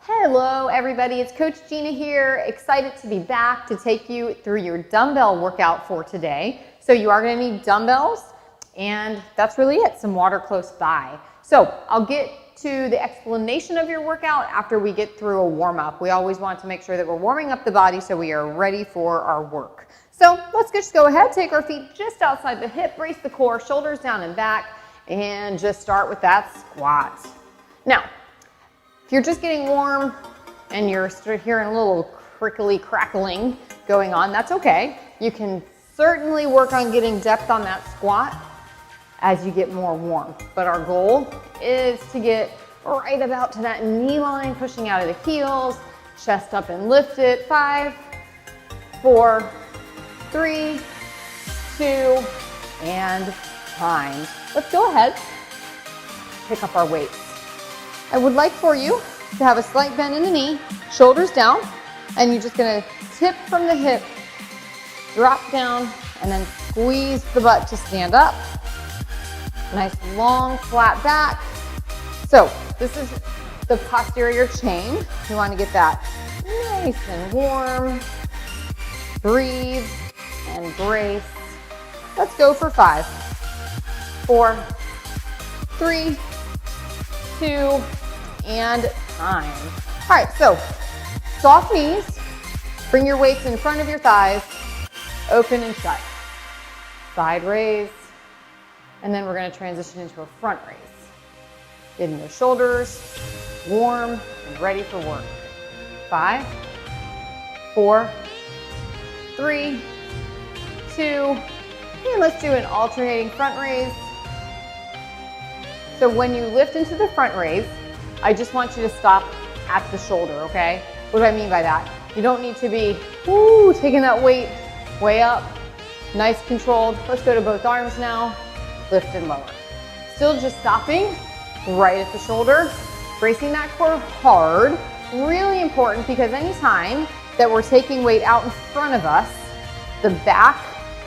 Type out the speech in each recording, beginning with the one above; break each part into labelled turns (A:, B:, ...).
A: Hello everybody, it's Coach Gina here, excited to be back to take you through your dumbbell workout for today. So you are going to need dumbbells, and that's really it, some water close by. So I'll get to the explanation of your workout after we get through a warm-up. We always want to make sure that we're warming up the body so we are ready for our work. So let's just go ahead, take our feet just outside the hip, brace the core, shoulders down and back, and just start with that squat. Now, if you're just getting warm and you're hearing a little crickly crackling going on, that's okay. You can certainly work on getting depth on that squat as you get more warm. But our goal is to get right about to that knee line, pushing out of the heels, chest up and lift it. 5, 4, 3, 2, and time. Let's go ahead, pick up our weights. I would like for you to have a slight bend in the knee, shoulders down, and you're just gonna tip from the hip, drop down, and then squeeze the butt to stand up. Nice long flat back. So this is the posterior chain. You want to get that nice and warm. Breathe and brace. Let's go for 5, 4, 3, 2, and time. All right, so soft knees. Bring your weights in front of your thighs. Open and shut. Side raise. And then we're going to transition into a front raise. Getting those shoulders warm and ready for work. 5, 4, 3, 2, and let's do an alternating front raise. So when you lift into the front raise, I just want you to stop at the shoulder, okay? What do I mean by that? You don't need to be taking that weight way up. Nice controlled. Let's go to both arms now. Lift and lower. Still just stopping right at the shoulder, bracing that core hard. Really important, because anytime that we're taking weight out in front of us, the back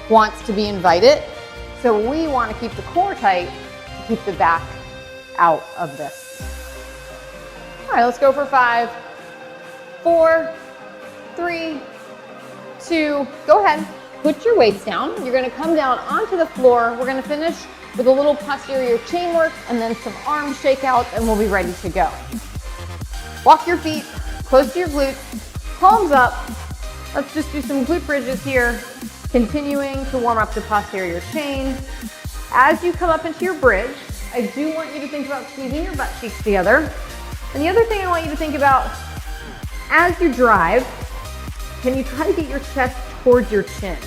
A: wants to be invited. So we want to keep the core tight to keep the back out of this. All right, let's go for 5, 4, 3, 2, go ahead. Put your weights down. You're going to come down onto the floor. We're going to finish with a little posterior chain work and then some arm shakeouts, and we'll be ready to go. Walk your feet close to your glutes, palms up. Let's just do some glute bridges here, continuing to warm up the posterior chain. As you come up into your bridge, I do want you to think about squeezing your butt cheeks together. And the other thing I want you to think about, as you drive, can you try to get your chest towards your chin?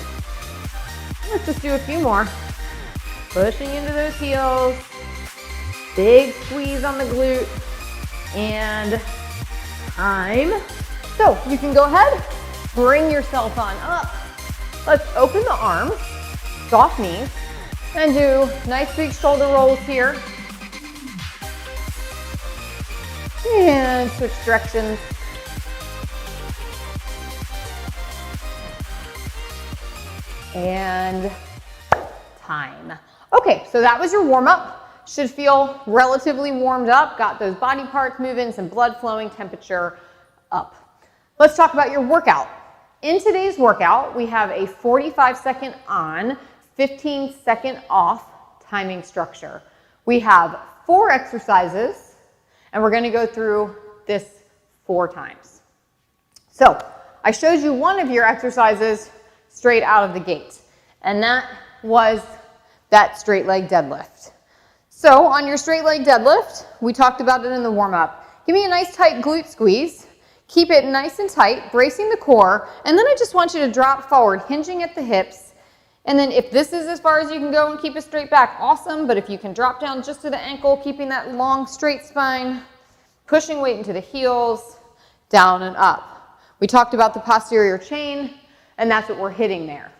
A: Let's just do a few more. Pushing into those heels. Big squeeze on the glute. And time. So you can go ahead, bring yourself on up. Let's open the arms, soft knees, and do nice big shoulder rolls here. And switch directions. And time. Okay, so that was your warm-up. Should feel relatively warmed up. Got those body parts moving, some blood flowing, temperature up. Let's talk about your workout. In today's workout, we have a 45-second on, 15-second off timing structure. We have 4 exercises, and we're going to go through this 4 times. So I showed you one of your exercises straight out of the gate, and that was that straight leg deadlift. So on your straight leg deadlift, we talked about it in the warm-up. Give me a nice tight glute squeeze. Keep it nice and tight, bracing the core, and then I just want you to drop forward, hinging at the hips. And then if this is as far as you can go and keep it straight back, awesome. But if you can drop down just to the ankle, keeping that long straight spine, pushing weight into the heels, down and up. We talked about the posterior chain, and that's what we're hitting there.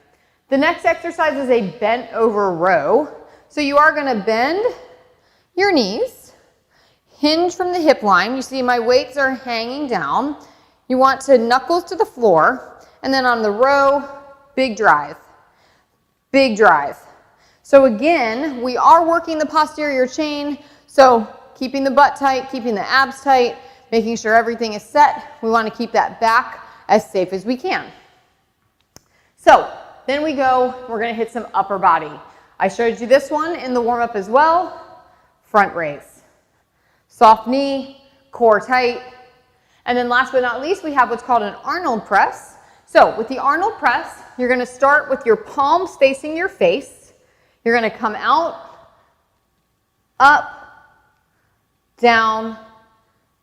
A: The next exercise is a bent over row. So you are going to bend your knees, hinge from the hip line. You see my weights are hanging down. You want to knuckles to the floor, and then on the row, big drive. Big drive. So again, we are working the posterior chain, so keeping the butt tight, keeping the abs tight, making sure everything is set. We want to keep that back as safe as we can. So then we're going to hit some upper body. I showed you this one in the warm-up as well. Front raise. Soft knee, core tight. And then last but not least, we have what's called an Arnold press. So with the Arnold press, you're going to start with your palms facing your face. You're going to come out, up, down,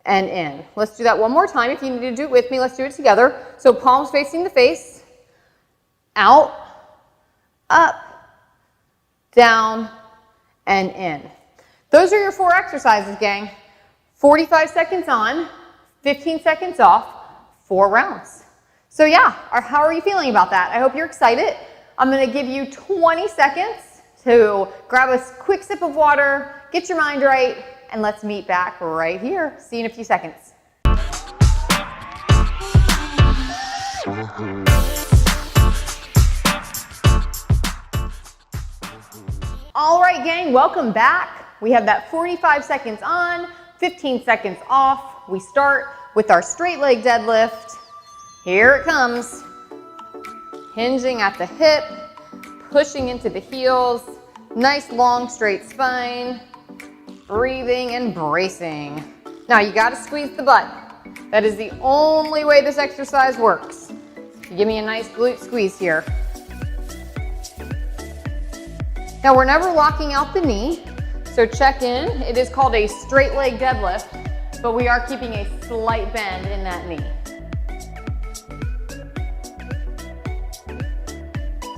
A: and in. Let's do that one more time. If you need to do it with me, let's do it together. So palms facing the face, out, up, down, and in. Those are your 4 exercises, gang. 45 seconds on, 15 seconds off, 4 rounds. So yeah, how are you feeling about that? I hope you're excited. I'm going to give you 20 seconds to grab a quick sip of water, get your mind right, and let's meet back right here. See you in a few seconds. All right, gang, welcome back. We have that 45 seconds on, 15 seconds off. We start with our straight leg deadlift. Here it comes. Hinging at the hip, pushing into the heels. Nice long straight spine. Breathing and bracing. Now you gotta squeeze the butt. That is the only way this exercise works. Give me a nice glute squeeze here. Now we're never locking out the knee, so check in. It is called a straight leg deadlift, but we are keeping a slight bend in that knee.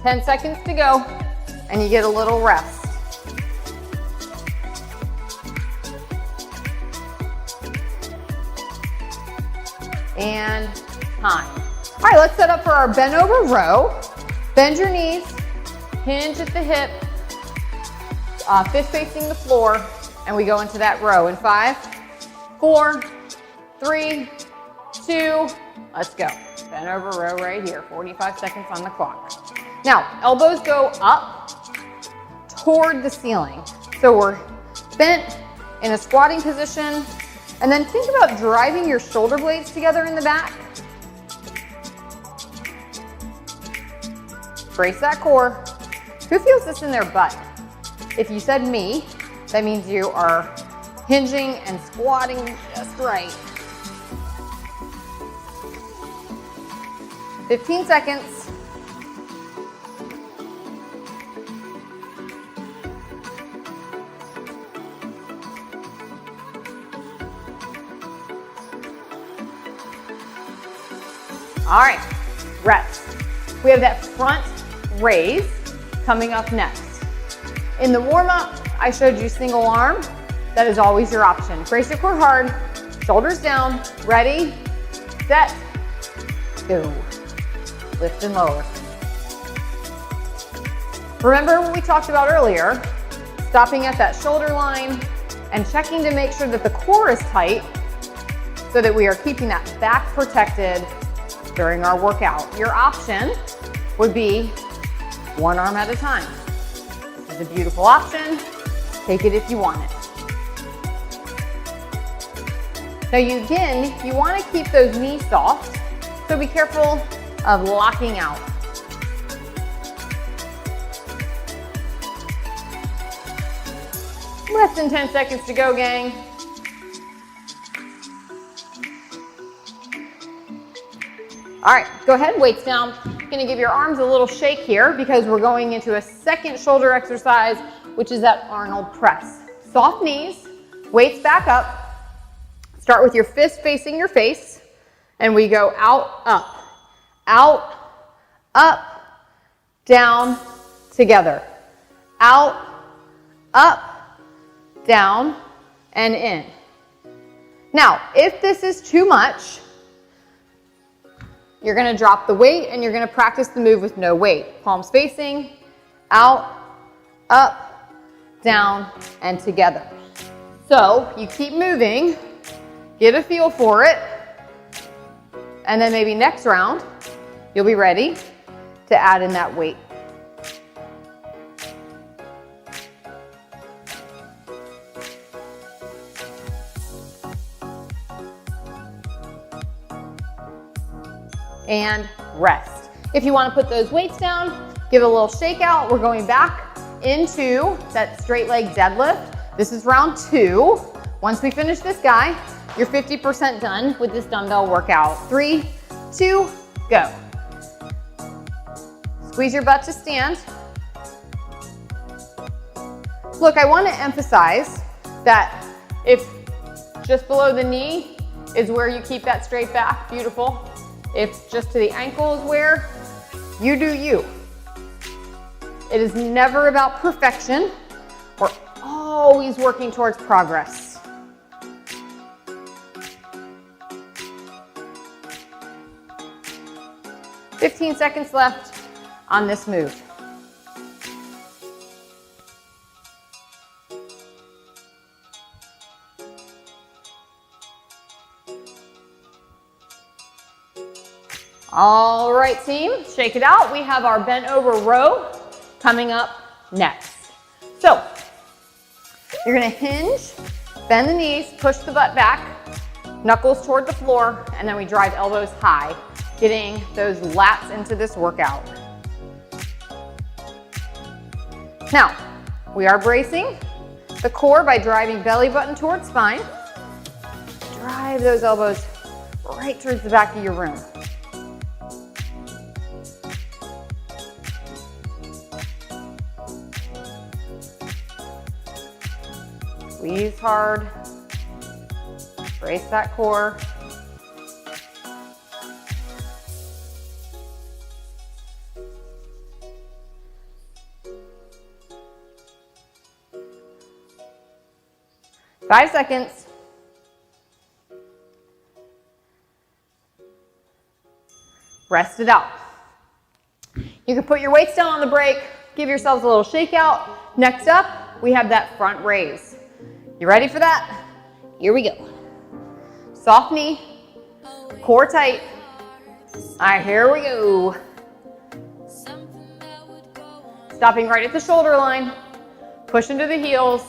A: 10 seconds to go, and you get a little rest. And time. All right, let's set up for our bent over row. Bend your knees, hinge at the hip, fist facing the floor, and we go into that row in 5, 4, 3, 2, let's go. Bent over row right here, 45 seconds on the clock. Now, elbows go up toward the ceiling. So we're bent in a squatting position, and then think about driving your shoulder blades together in the back. Brace that core. Who feels this in their butt? If you said me, that means you are hinging and squatting just right. 15 seconds. All right, rest. We have that front raise coming up next. In the warm-up, I showed you single arm. That is always your option. Brace your core hard, shoulders down, ready, set, go. Lift and lower. Remember what we talked about earlier, stopping at that shoulder line and checking to make sure that the core is tight so that we are keeping that back protected during our workout. Your option would be one arm at a time. This is a beautiful option. Take it if you want it. Now you want to keep those knees soft, so be careful of locking out. Less than 10 seconds to go, gang. All right, go ahead, weights down. Gonna give your arms a little shake here because we're going into a second shoulder exercise, which is that Arnold press. Soft knees, weights back up. Start with your fist facing your face, and we go out, up, down, together. Out, up, down, and in. Now, if this is too much, you're gonna drop the weight and you're gonna practice the move with no weight. Palms facing, out, up, down, and together. So you keep moving, get a feel for it, and then maybe next round, you'll be ready to add in that weight. and rest. If you want to put those weights down, give it a little shake out. We're going back into that straight leg deadlift. This is round 2. Once we finish this guy, you're 50% done with this dumbbell workout. 3, 2, go. Squeeze your butt to stand. Look, I want to emphasize that if just below the knee is where you keep that straight back, beautiful. If just to the ankle is where, you do you. It is never about perfection. We're always working towards progress. "15 seconds left on this move. All right, team, shake it out. We have our bent over row coming up next. So you're gonna hinge, bend the knees, push the butt back, knuckles toward the floor, and then we drive elbows high, getting those lats into this workout. Now, we are bracing the core by driving belly button towards spine. Drive those elbows right towards the back of your room. Squeeze hard, brace that core. Five seconds. Rest it out. You can put your weights down on the break, give yourselves a little shake out. Next up, we have that front raise. You ready for that? Here we go. Soft knee, core tight. All right, here we go. Stopping right at the shoulder line. Push into the heels.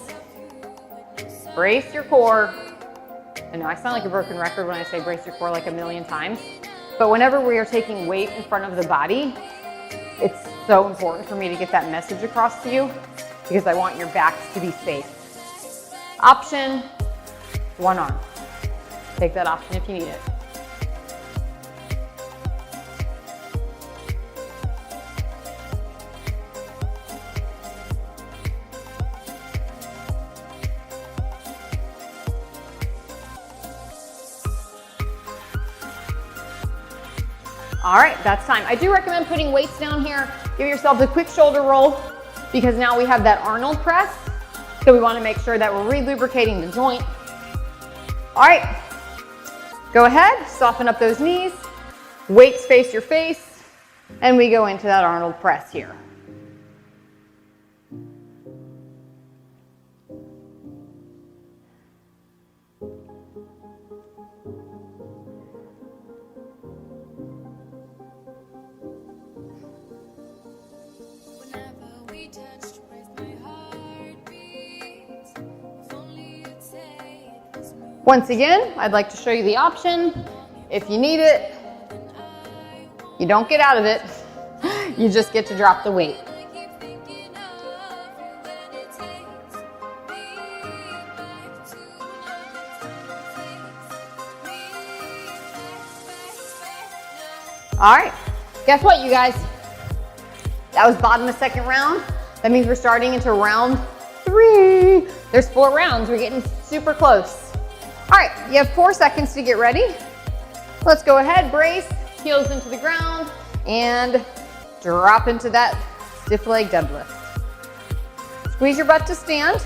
A: Brace your core. I know I sound like a broken record when I say brace your core like a million times, but whenever we are taking weight in front of the body, it's so important for me to get that message across to you because I want your backs to be safe. Option, one arm. Take that option if you need it. All right, that's time. I do recommend putting weights down here. Give yourself a quick shoulder roll because now we have that Arnold press. So we want to make sure that we're re-lubricating the joint. All right, go ahead, soften up those knees, weights face your face, and we go into that Arnold press here. Once again, I'd like to show you the option. If you need it, you don't get out of it. You just get to drop the weight. All right, guess what, you guys? That was bottom of second round. That means we're starting into round 3. There's 4 rounds. We're getting super close. All right, you have 4 seconds to get ready. Let's go ahead, brace, heels into the ground, and drop into that stiff leg deadlift. Squeeze your butt to stand.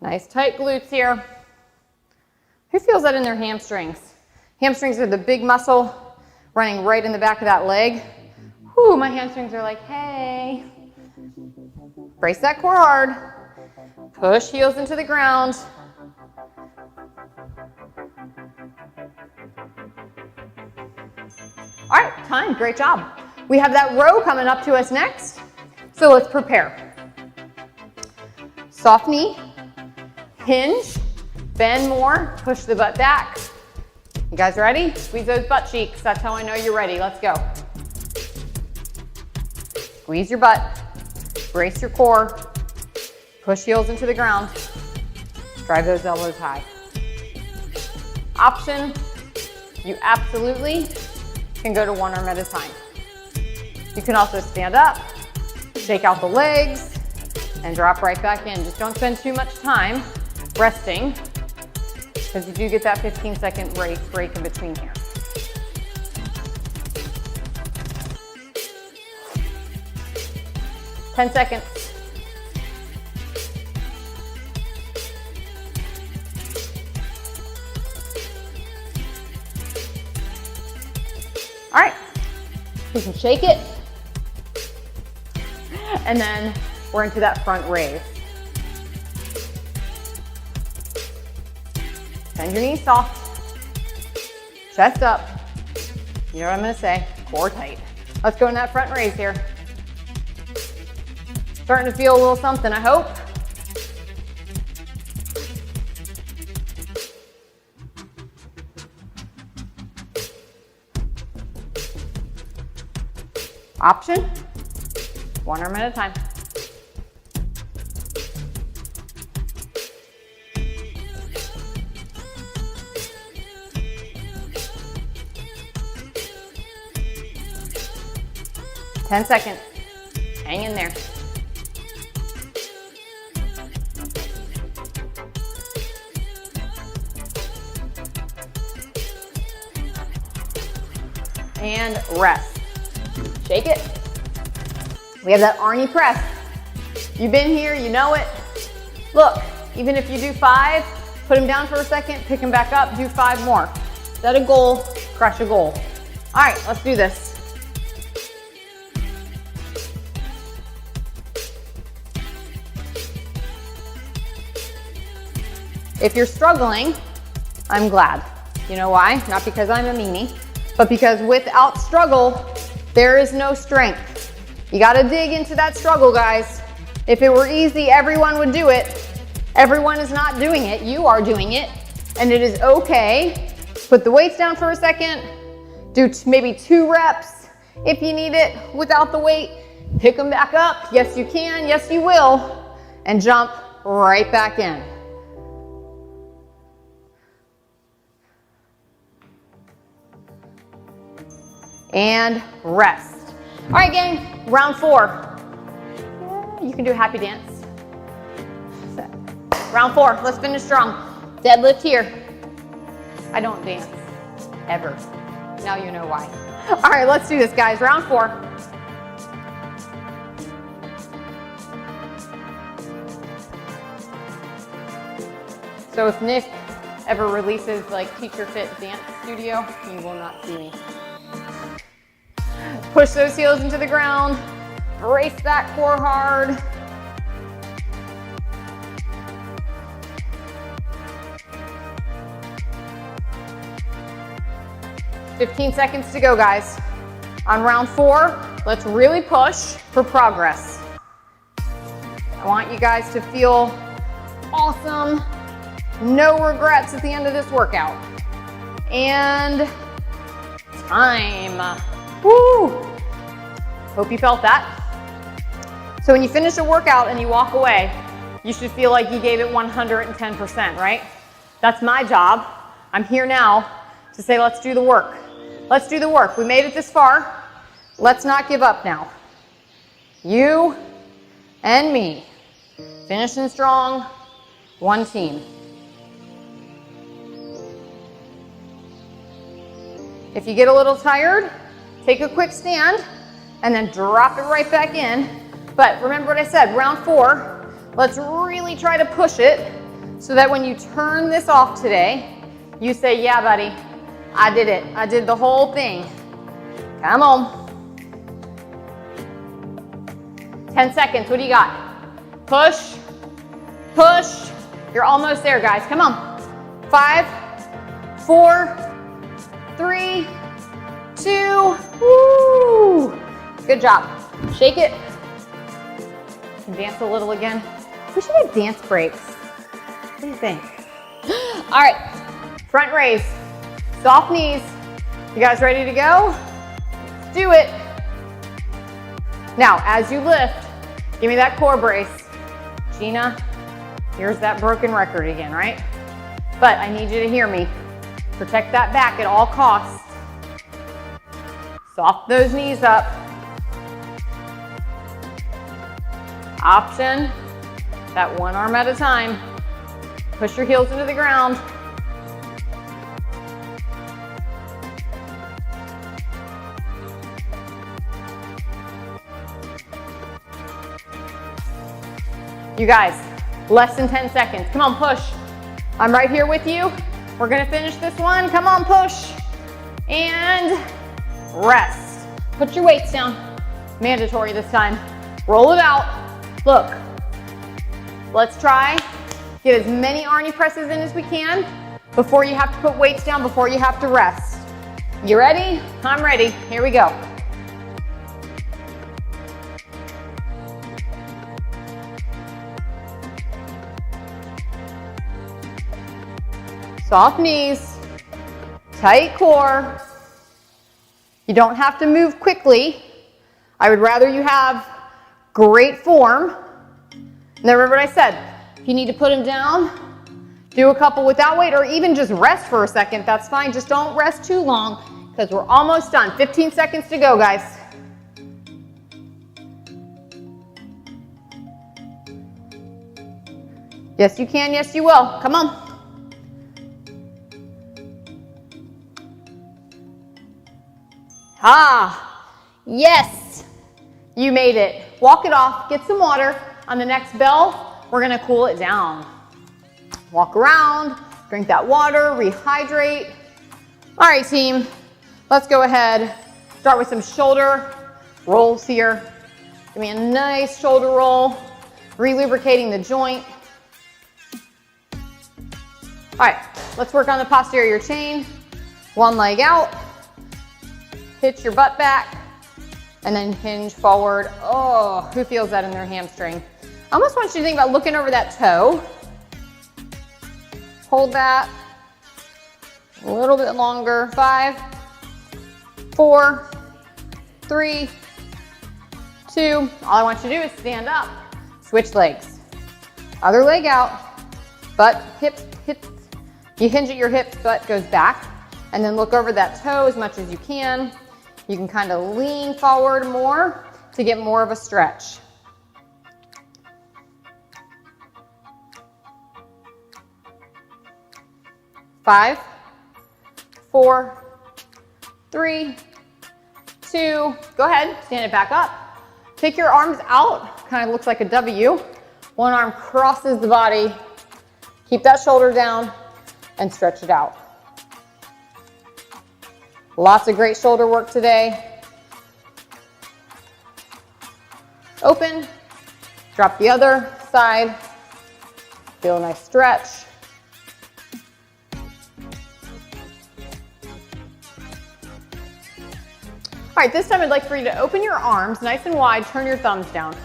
A: Nice tight glutes here. Who feels that in their hamstrings? Hamstrings are the big muscle running right in the back of that leg. Whew, my hamstrings are like, hey. Brace that core hard. Push heels into the ground. time, great job. We have that row coming up to us next, so let's prepare. Soft knee, hinge, bend more, push the butt back. You guys ready? Squeeze those butt cheeks, that's how I know you're ready. Let's go. Squeeze your butt, brace your core, push heels into the ground, drive those elbows high. Option, you absolutely can go to one arm at a time. You can also stand up, shake out the legs, and drop right back in. Just don't spend too much time resting, because you do get that 15-second break in between here. Ten seconds. All right, we can shake it, and then we're into that front raise. Bend your knees soft, chest up. You know what I'm gonna say, core tight. Let's go in that front raise here. Starting to feel a little something, I hope. Option, one arm at a time. Ten seconds, hang in there. And rest. Shake it. We have that Arnie press. You've been here, you know it. Look, even if you do 5, put them down for a second, pick them back up, do 5 more. Set a goal, crush a goal. All right, let's do this. If you're struggling, I'm glad. You know why? Not because I'm a meanie, but because without struggle, there is no strength. You gotta dig into that struggle, guys. If it were easy, everyone would do it. Everyone is not doing it, you are doing it, and it is okay. Put the weights down for a second, do maybe 2 reps if you need it without the weight. Pick them back up, yes you can, yes you will, and jump right back in. And rest. All right, gang, round 4. You can do a happy dance. Round 4, let's finish strong. Deadlift here. I don't dance, ever. Now you know why. All right, let's do this, guys. Round 4. So if Nick ever releases like Teacher Fit Dance Studio, you will not see me. Push those heels into the ground, brace that core hard. "15 seconds to go, guys. On round 4, let's really push for progress. I want you guys to feel awesome, no regrets at the end of this workout. And time. Woo! Hope you felt that. So when you finish a workout and you walk away, you should feel like you gave it 110%, right? That's my job. I'm here now to say, let's do the work. Let's do the work. We made it this far. Let's not give up now. You and me, finishing strong, one team. If you get a little tired, take a quick stand and then drop it right back in. But remember what I said, round 4, let's really try to push it so that when you turn this off today, you say, yeah, buddy, I did it. I did the whole thing. Come on. 10 seconds, what do you got? Push, push. You're almost there, guys. Come on. 5, 4, 3, 2. Woo! Good job. Shake it. Dance a little again. We should have dance breaks. What do you think? All right, front raise, soft knees. You guys ready to go? Let's do it. Now, as you lift, give me that core brace. Gina, here's that broken record again, right? But I need you to hear me. Protect that back at all costs. Soft those knees up. Option, that one arm at a time. Push your heels into the ground. You guys, less than 10 seconds. Come on, push. I'm right here with you. We're gonna finish this one. Come on, push. And rest. Put your weights down. Mandatory this time. Roll it out. Look, let's try. Get as many Arnie presses in as we can before you have to put weights down, before you have to rest. You ready? I'm ready. Here we go. Soft knees, tight core. You don't have to move quickly. I would rather you have great form. And then remember what I said, if you need to put them down, do a couple without weight, or even just rest for a second, that's fine. Just don't rest too long because we're almost done. 15 seconds to go, guys. Yes, you can, yes, you will. Come on. Ah, yes, you made it. Walk it off, get some water. On the next bell, we're gonna cool it down. Walk around, drink that water, rehydrate. All right, team, let's go ahead. Start with some shoulder rolls here. Give me a nice shoulder roll, re-lubricating the joint. All right, let's work on the posterior chain. One leg out. Hitch your butt back and then hinge forward. Oh, who feels that in their hamstring? I almost want you to think about looking over that toe. Hold that a little bit longer. 5, 4, 3, 2. All I want you to do is stand up. Switch legs. Other leg out. Butt, hips, hips. You hinge at your hips, butt goes back. And then look over that toe as much as you can. You can kind of lean forward more to get more of a stretch. Five, 4, 3, 2. Go ahead, stand it back up. Take your arms out, kind of looks like a W. One arm crosses the body. Keep that shoulder down and stretch it out. Lots of great shoulder work today. Open, drop the other side. Feel a nice stretch. All right, this time I'd like for you to open your arms nice and wide, turn your thumbs down.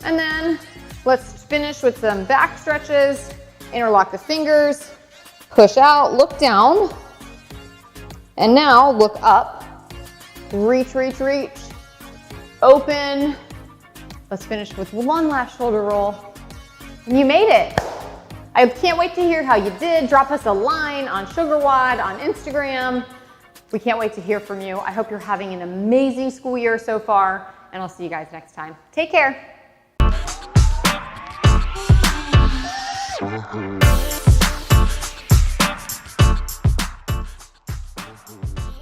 A: And then let's finish with some back stretches. Interlock the fingers. Push out, look down, and now look up. Reach, reach, reach. Open. Let's finish with one last shoulder roll. You made it. I can't wait to hear how you did. Drop us a line on SugarWOD, on Instagram. We can't wait to hear from you. I hope you're having an amazing school year so far, and I'll see you guys next time. Take care.